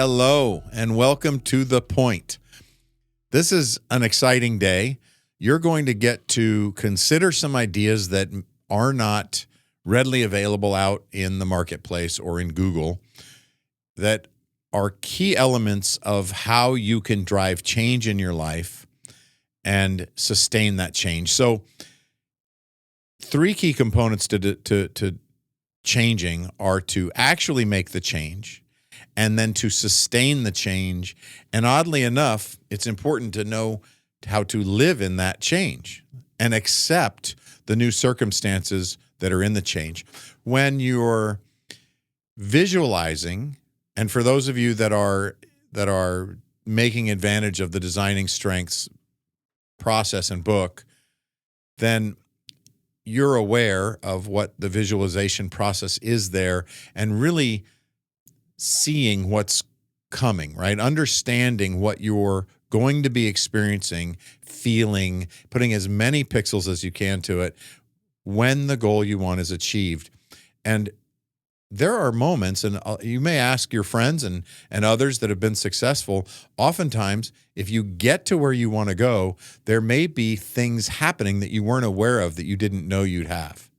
Hello, and welcome to The Point. This is an exciting day. You're going to get to consider some ideas that are not readily available out in the marketplace or in Google that are key elements of how you can drive change in your life and sustain that change. So, three key components to changing are to actually make the change and then to sustain the change. And oddly enough, it's important to know how to live in that change and accept the new circumstances that are in the change. When you're visualizing, and for those of you that are making advantage of the Designing Strengths process and book, then you're aware of what the visualization process is there and really seeing what's coming, right? Understanding what you're going to be experiencing, feeling, putting as many pixels as you can to it when the goal you want is achieved. And there are moments, and you may ask your friends and others that have been successful, oftentimes, if you get to where you want to go, there may be things happening that you weren't aware of that you didn't know you'd have.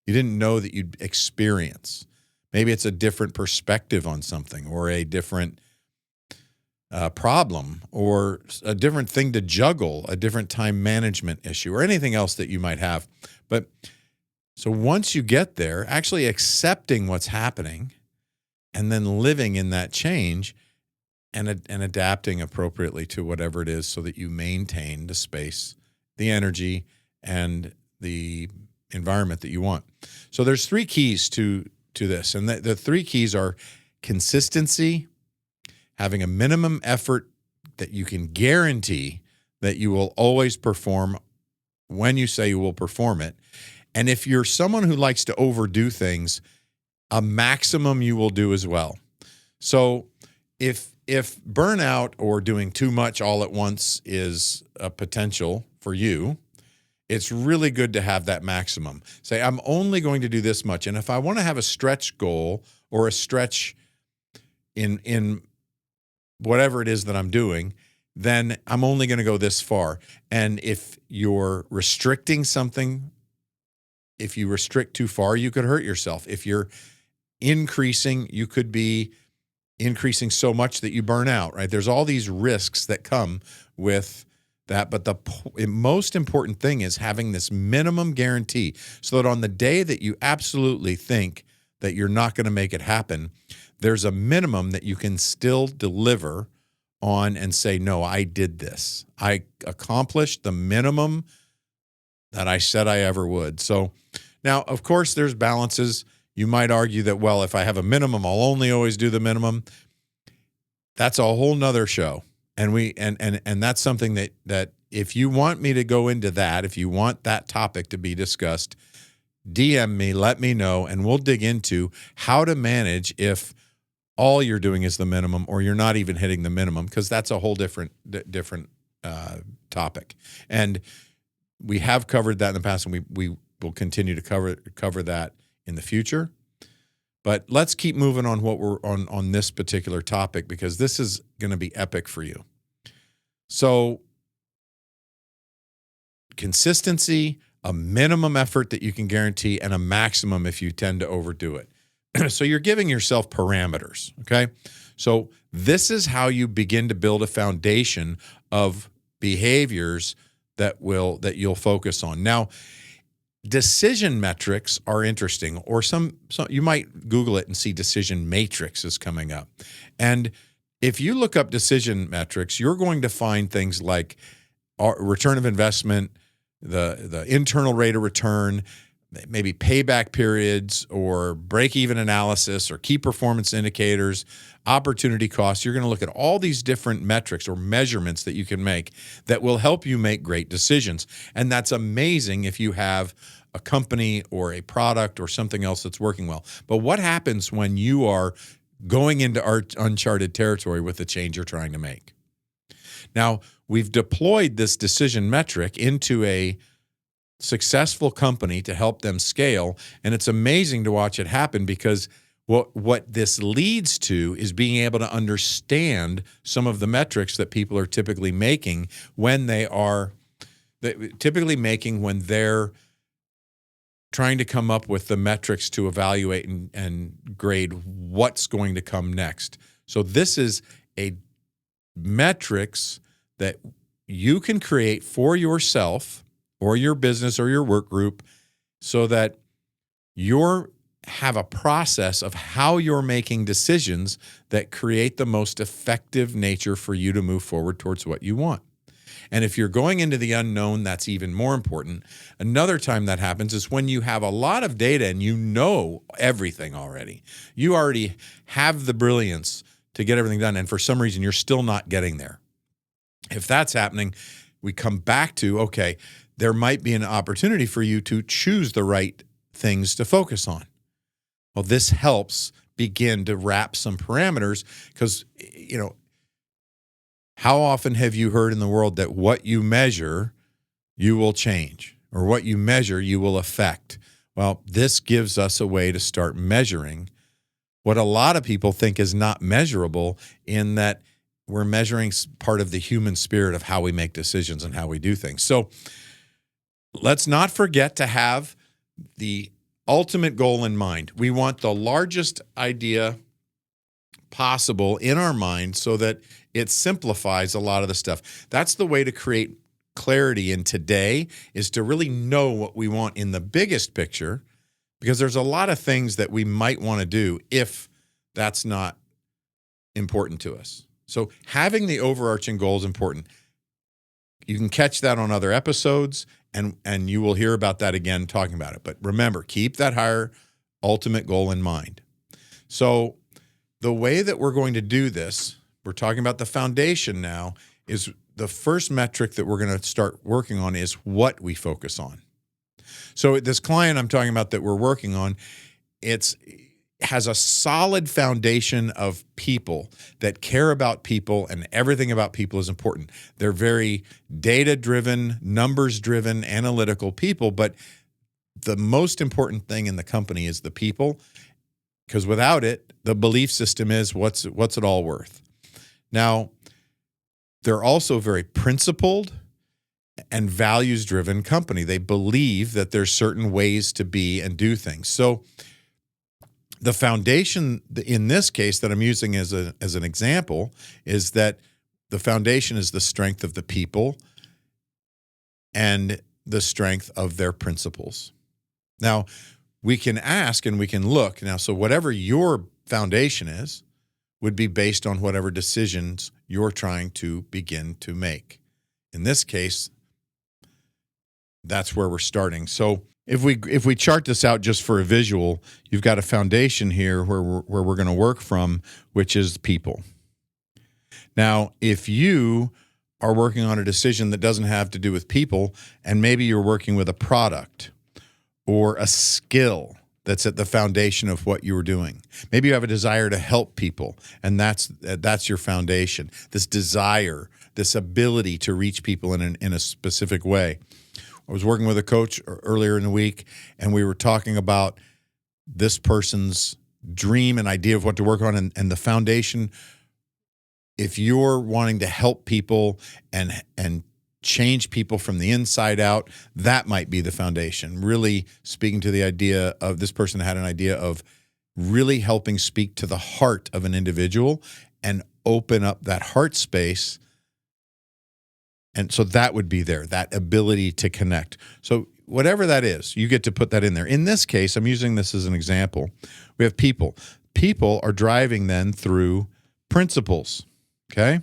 You didn't know that you'd experience. Maybe it's a different perspective on something or a different problem or a different thing to juggle, a different time management issue or anything else that you might have. But so once you get there, actually accepting what's happening and then living in that change and adapting appropriately to whatever it is so that you maintain the space, the energy, and the environment that you want. So there's three keys to this. And the three keys are consistency, having a minimum effort that you can guarantee that you will always perform when you say you will perform it. And if you're someone who likes to overdo things, a maximum you will do as well. So if burnout or doing too much all at once is a potential for you, it's really good to have that maximum. Say, I'm only going to do this much. And if I want to have a stretch goal or a stretch in whatever it is that I'm doing, then I'm only going to go this far. And if you're restricting something, if you restrict too far, you could hurt yourself. If you're increasing, you could be increasing so much that you burn out, right? There's all these risks that come with that. But the most important thing is having this minimum guarantee so that on the day that you absolutely think that you're not going to make it happen, there's a minimum that you can still deliver on and say, no, I did this. I accomplished the minimum that I said I ever would. So now, of course, there's balances. You might argue that, well, if I have a minimum, I'll only always do the minimum. That's a whole nother show. And that's something that if you want me to go into that, if you want that topic to be discussed, DM me, let me know, and we'll dig into how to manage if all you're doing is the minimum or you're not even hitting the minimum, because that's a whole different topic. And we have covered that in the past, and we will continue to cover that in the future. But let's keep moving on what we're on this particular topic, because this is going to be epic for you. So consistency, a minimum effort that you can guarantee, and a maximum if you tend to overdo it. So you're giving yourself parameters, okay? So this is how you begin to build a foundation of behaviors that you'll focus on. Now, decision metrics are interesting, or some you might Google it and see decision matrix is coming up. And if you look up decision metrics, you're going to find things like return of investment, the internal rate of return, maybe payback periods or break-even analysis or key performance indicators, opportunity costs. You're going to look at all these different metrics or measurements that you can make that will help you make great decisions. And that's amazing if you have a company or a product or something else that's working well. But what happens when you are going into uncharted territory with the change you're trying to make? Now, we've deployed this decision metric into a successful company to help them scale, and it's amazing to watch it happen, because What this leads to is being able to understand some of the metrics that people are typically making when they're trying to come up with the metrics to evaluate and grade what's going to come next. So this is a metrics that you can create for yourself or your business or your work group so that you have a process of how you're making decisions that create the most effective nature for you to move forward towards what you want. And if you're going into the unknown, that's even more important. Another time that happens is when you have a lot of data and you know everything already. You already have the brilliance to get everything done, and for some reason you're still not getting there. If that's happening, we come back to, okay, there might be an opportunity for you to choose the right things to focus on. Well, this helps begin to wrap some parameters because, how often have you heard in the world that what you measure, you will change, or what you measure, you will affect? Well, this gives us a way to start measuring what a lot of people think is not measurable, in that we're measuring part of the human spirit of how we make decisions and how we do things. So let's not forget to have the ultimate goal in mind. We want the largest idea possible in our mind so that it simplifies a lot of the stuff. That's the way to create clarity in today, is to really know what we want in the biggest picture, because there's a lot of things that we might want to do if that's not important to us. So having the overarching goal is important. You can catch that on other episodes, and you will hear about that again talking about it. But remember, keep that higher ultimate goal in mind. So the way that we're going to do this, we're talking about the foundation now, is the first metric that we're going to start working on is what we focus on. So this client I'm talking about that we're working on, it has a solid foundation of people that care about people, and everything about people is important. They're very data-driven, numbers-driven, analytical people, but the most important thing in the company is the people, because without it, the belief system is what's it all worth. Now, they're also very principled and values-driven company. They believe that there's certain ways to be and do things. So the foundation in this case that I'm using as an example is that the foundation is the strength of the people and the strength of their principles. Now, we can ask and we can look. Now, so whatever your foundation is would be based on whatever decisions you're trying to begin to make. In this case, that's where we're starting. So if we chart this out just for a visual, you've got a foundation here where we're going to work from, which is people. Now, if you are working on a decision that doesn't have to do with people, and maybe you're working with a product or a skill that's at the foundation of what you were doing. Maybe you have a desire to help people, and that's your foundation. This desire, this ability to reach people in a specific way. I was working with a coach earlier in the week, and we were talking about this person's dream and idea of what to work on, and the foundation. If you're wanting to help people and change people from the inside out, that might be the foundation. Really speaking to the idea of, this person had an idea of really helping speak to the heart of an individual and open up that heart space. And so that would be there, that ability to connect. So whatever that is, you get to put that in there. In this case, I'm using this as an example. We have people. People are driving then through principles, okay?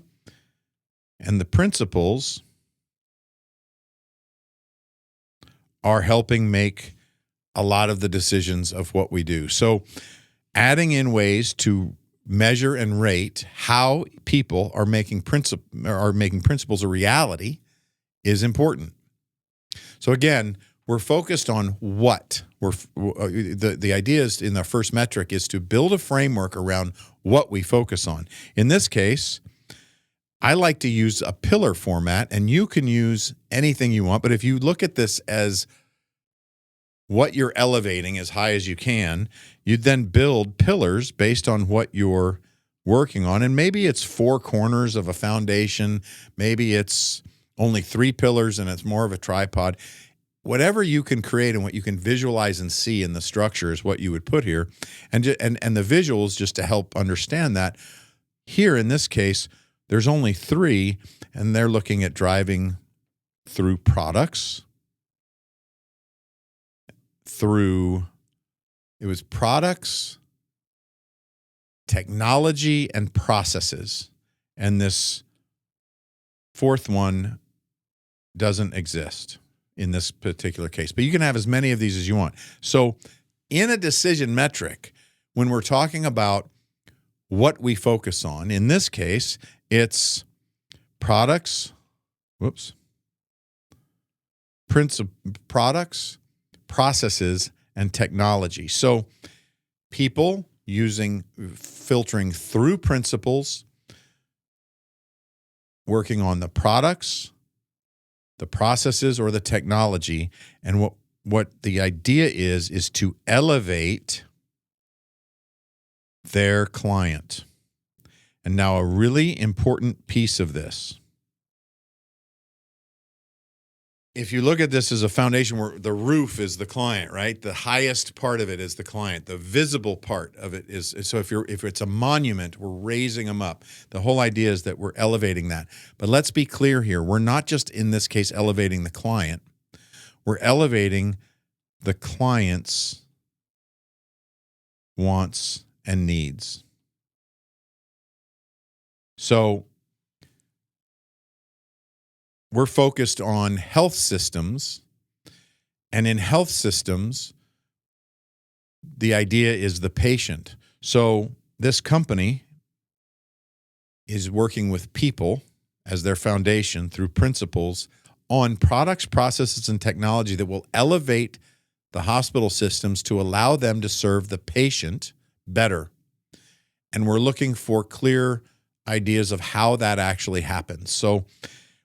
And the principles are helping make a lot of the decisions of what we do. So adding in ways to measure and rate how people are making principles a reality is important. So again, we're focused on what. The idea is, in the first metric, is to build a framework around what we focus on. In this case, I like to use a pillar format, and you can use anything you want. But if you look at this as what you're elevating as high as you can. You then build pillars based on what you're working on. And maybe it's 4 corners of a foundation. Maybe it's only 3 pillars and it's more of a tripod. Whatever you can create and what you can visualize and see in the structure is what you would put here. And the visuals, just to help understand that, here in this case, there's only 3, and they're looking at driving through products, it was products, technology, and processes. And this 4th one doesn't exist in this particular case. But you can have as many of these as you want. So in a decision metric, when we're talking about what we focus on, in this case, it's products, products, processes, and technology. So people filtering through principles, working on the products, the processes, or the technology. And what the idea is to elevate their client. And now a really important piece of this. If you look at this as a foundation where the roof is the client, right? The highest part of it is the client. The visible part of it is, so if it's a monument, we're raising them up. The whole idea is that we're elevating that. But let's be clear here. We're not just, in this case, elevating the client. We're elevating the client's wants and needs. So we're focused on health systems, and in health systems, the idea is the patient. So this company is working with people as their foundation through principles on products, processes, and technology that will elevate the hospital systems to allow them to serve the patient better. And we're looking for clear ideas of how that actually happens. So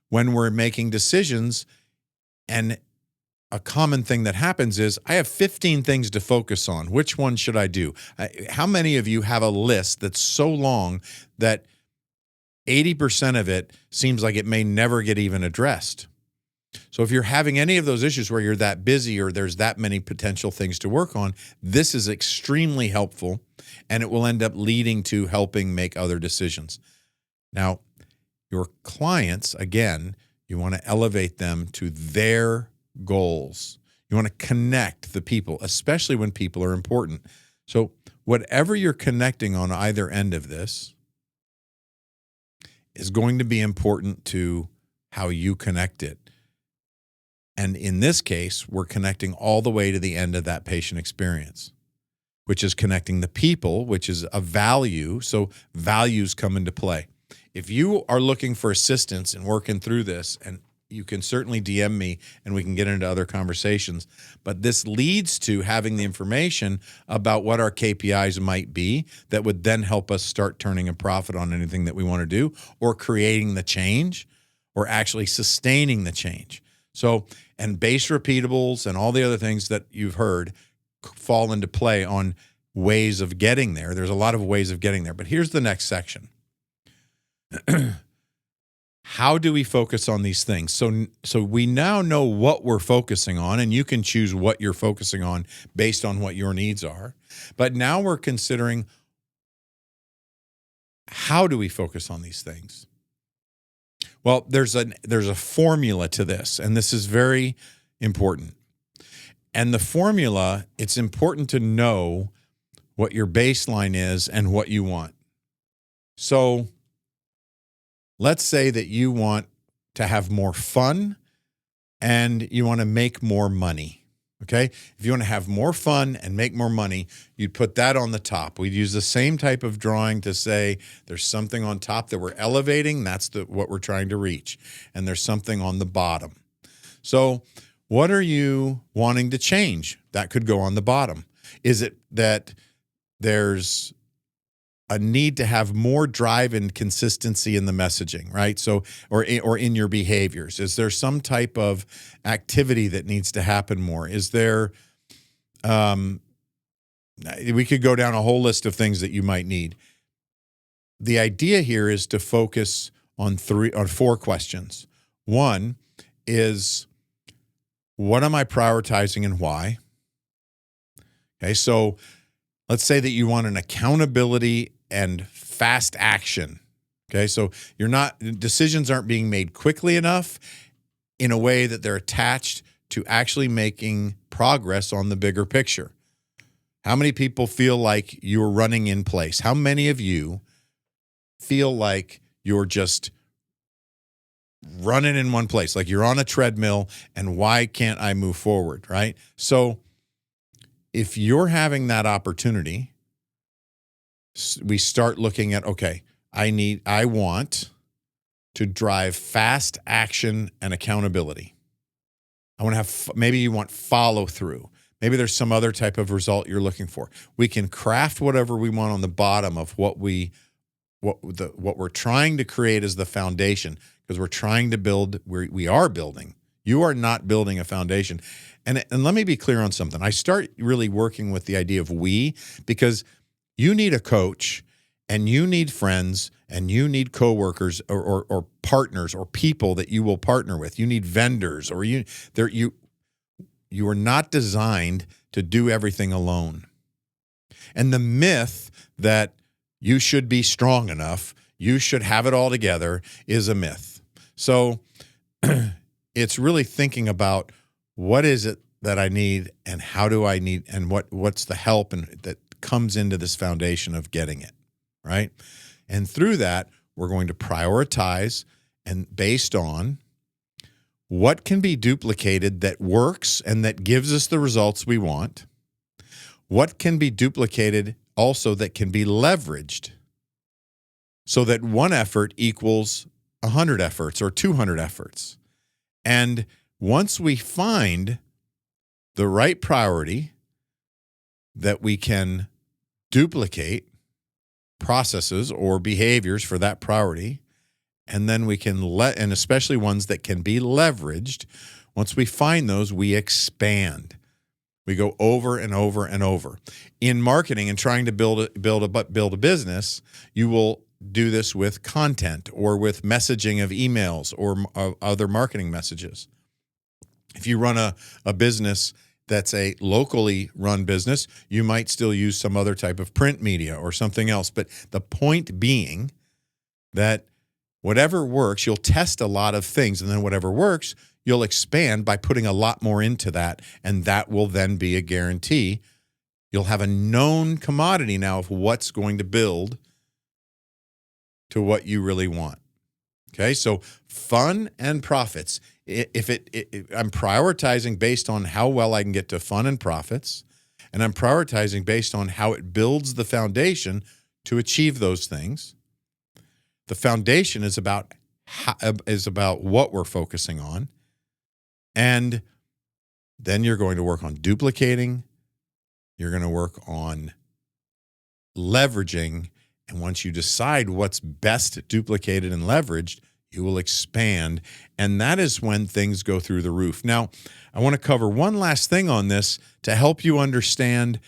when we're making decisions, and a common thing that happens is, I have 15 things to focus on. Which one should I do? How many of you have a list that's so long that 80% of it seems like it may never get even addressed? So if you're having any of those issues where you're that busy or there's that many potential things to work on, this is extremely helpful, and it will end up leading to helping make other decisions. Now, your clients, again, you want to elevate them to their goals. You want to connect the people, especially when people are important. So whatever you're connecting on either end of this is going to be important to how you connect it. And in this case, we're connecting all the way to the end of that patient experience, which is connecting the people, which is a value. So values come into play. If you are looking for assistance in working through this, and you can certainly DM me and we can get into other conversations, but this leads to having the information about what our KPIs might be that would then help us start turning a profit on anything that we want to do, or creating the change, or actually sustaining the change. So, and base repeatables and all the other things that you've heard fall into play on ways of getting there. There's a lot of ways of getting there, but here's the next section. How do we focus on these things? So we now know what we're focusing on, and you can choose what you're focusing on based on what your needs are. But now we're considering, how do we focus on these things? Well, there's a formula to this, and this is very important. And the formula, it's important to know what your baseline is and what you want. So let's say that you want to have more fun and you want to make more money. Okay? If you want to have more fun and make more money, you'd put that on the top. We'd use the same type of drawing to say there's something on top that we're elevating. That's what we're trying to reach. And there's something on the bottom. So what are you wanting to change? That could go on the bottom. Is it that there's a need to have more drive and consistency in the messaging, right? So, or in your behaviors. Is there some type of activity that needs to happen more? Is there We could go down a whole list of things that you might need. The idea here is to focus on 4 questions. One is, what am I prioritizing and why? Okay, so let's say that you want an accountability and fast action. Okay, so decisions aren't being made quickly enough in a way that they're attached to actually making progress on the bigger picture. How many people feel like you're running in place? How many of you feel like you're just running in one place, like you're on a treadmill and why can't I move forward, right? So if you're having that opportunity, we start looking at, okay, I want to drive fast action and accountability. I want to have, maybe you want follow through. Maybe there's some other type of result you're looking for. We can craft whatever we want on the bottom of what we're trying to create as the foundation, because we're trying to build, we are building. You are not building a foundation. And let me be clear on something. I start really working with the idea of we, because you need a coach and you need friends and you need coworkers or partners or people that you will partner with. You need vendors, or you are not designed to do everything alone. And the myth that you should be strong enough, you should have it all together, is a myth. So it's really thinking about, what is it that I need and how do I need, and what's the help and that comes into this foundation of getting it, right? And through that, we're going to prioritize, and based on what can be duplicated that works and that gives us the results we want, what can be duplicated also that can be leveraged, so that one effort equals 100 efforts or 200 efforts. And once we find the right priority that we can duplicate processes or behaviors for that priority, and then we can and especially ones that can be leveraged, once we find those, we expand. We go over and over and over. In marketing and trying to build a business, you will do this with content or with messaging of emails or other marketing messages. If you run a business that's a locally run business, you might still use some other type of print media or something else. But the point being that whatever works, you'll test a lot of things, and then whatever works, you'll expand by putting a lot more into that, and that will then be a guarantee. You'll have a known commodity now of what's going to build to what you really want. Okay, so fun and profits. I'm prioritizing based on how well I can get to fun and profits, and I'm prioritizing based on how it builds the foundation to achieve those things. The foundation is about what we're focusing on, and then you're going to work on duplicating. You're going to work on leveraging, and once you decide what's best duplicated and leveraged, you will expand, and that is when things go through the roof. Now, I want to cover one last thing on this to help you understand,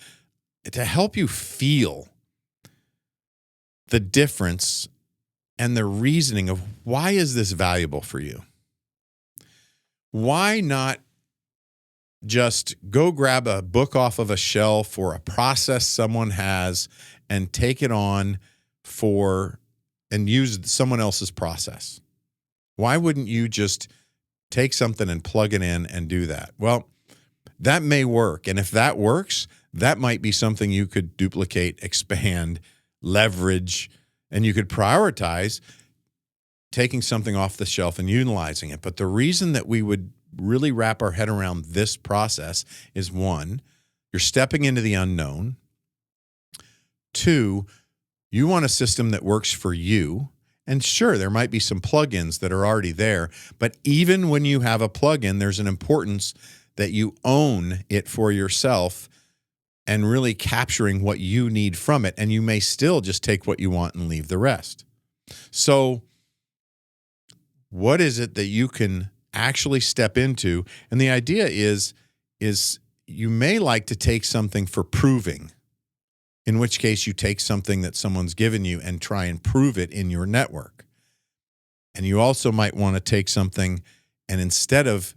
to help you feel the difference and the reasoning of why is this valuable for you? Why not just go grab a book off of a shelf or a process someone has and take it on and use someone else's process? Why wouldn't you just take something and plug it in and do that? Well, that may work. And if that works, that might be something you could duplicate, expand, leverage, and you could prioritize taking something off the shelf and utilizing it. But the reason that we would really wrap our head around this process is, 1, you're stepping into the unknown. 2, you want a system that works for you. And sure, there might be some plugins that are already there, but even when you have a plugin, there's an importance that you own it for yourself and really capturing what you need from it. And you may still just take what you want and leave the rest. So what is it that you can actually step into? And the idea is you may like to take something for proving, in which case you take something that someone's given you and try and prove it in your network. And you also might want to take something and instead of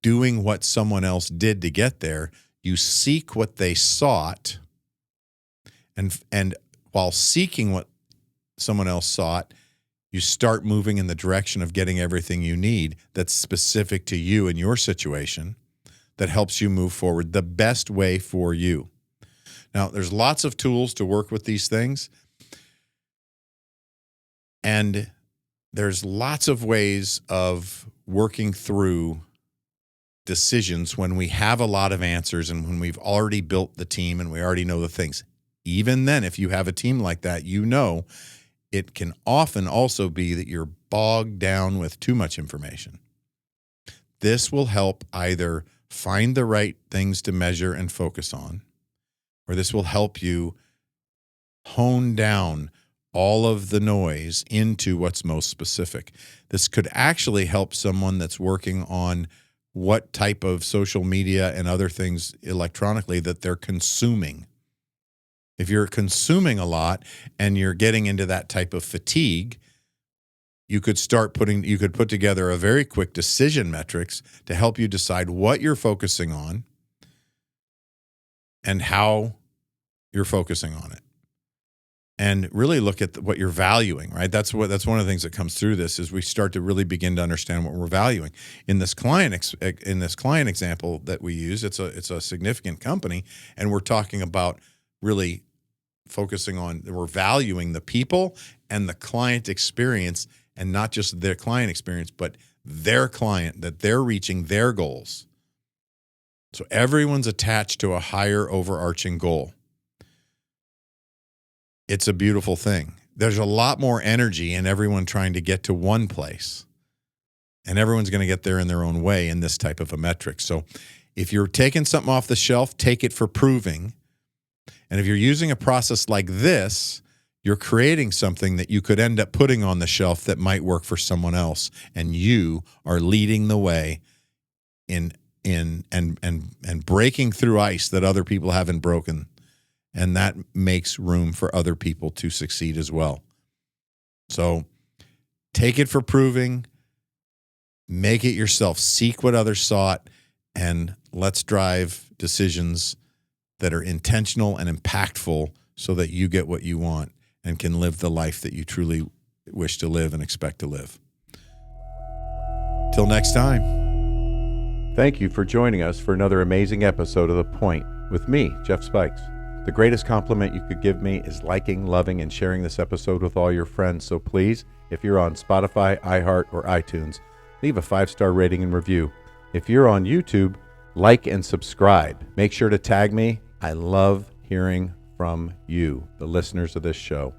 doing what someone else did to get there, you seek what they sought. And while seeking what someone else sought, you start moving in the direction of getting everything you need that's specific to you and your situation that helps you move forward the best way for you. Now, there's lots of tools to work with these things, and there's lots of ways of working through decisions when we have a lot of answers and when we've already built the team and we already know the things. Even then, if you have a team like that, you know it can often also be that you're bogged down with too much information. This will help either find the right things to measure and focus on, or this will help you hone down all of the noise into what's most specific. This could actually help someone that's working on what type of social media and other things electronically that they're consuming. If you're consuming a lot and you're getting into that type of fatigue, you could put together a very quick decision metrics to help you decide what you're focusing on and how you're focusing on it. And really look at what you're valuing, right? That's one of the things that comes through this is we start to really begin to understand what we're valuing. In this client example that we use, it's a significant company, and we're talking about really focusing on, we're valuing the people and the client experience, and not just their client experience, but their client, that they're reaching their goals. So everyone's attached to a higher overarching goal. It's a beautiful thing. There's a lot more energy in everyone trying to get to one place, and everyone's going to get there in their own way in this type of a metric. So if you're taking something off the shelf, take it for proving. And if you're using a process like this, you're creating something that you could end up putting on the shelf that might work for someone else, and you are leading the way in breaking through ice that other people haven't broken, and that makes room for other people to succeed as well. So take it for proving, make it yourself, seek what others sought, and let's drive decisions that are intentional and impactful so that you get what you want and can live the life that you truly wish to live and expect to live. Till next time. Thank you for joining us for another amazing episode of The Point with me, Jeff Spikes. The greatest compliment you could give me is liking, loving, and sharing this episode with all your friends. So please, if you're on Spotify, iHeart, or iTunes, leave a 5-star rating and review. If you're on YouTube, like and subscribe. Make sure to tag me. I love hearing from you, the listeners of this show.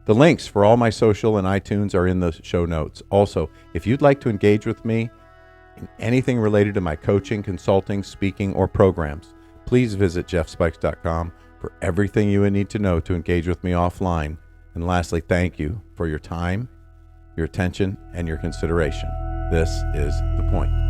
The links for all my social and iTunes are in the show notes. Also, if you'd like to engage with me in anything related to my coaching, consulting, speaking, or programs, please visit jeffspikes.com for everything you would need to know to engage with me offline. And lastly, thank you for your time, your attention, and your consideration. This is The Point.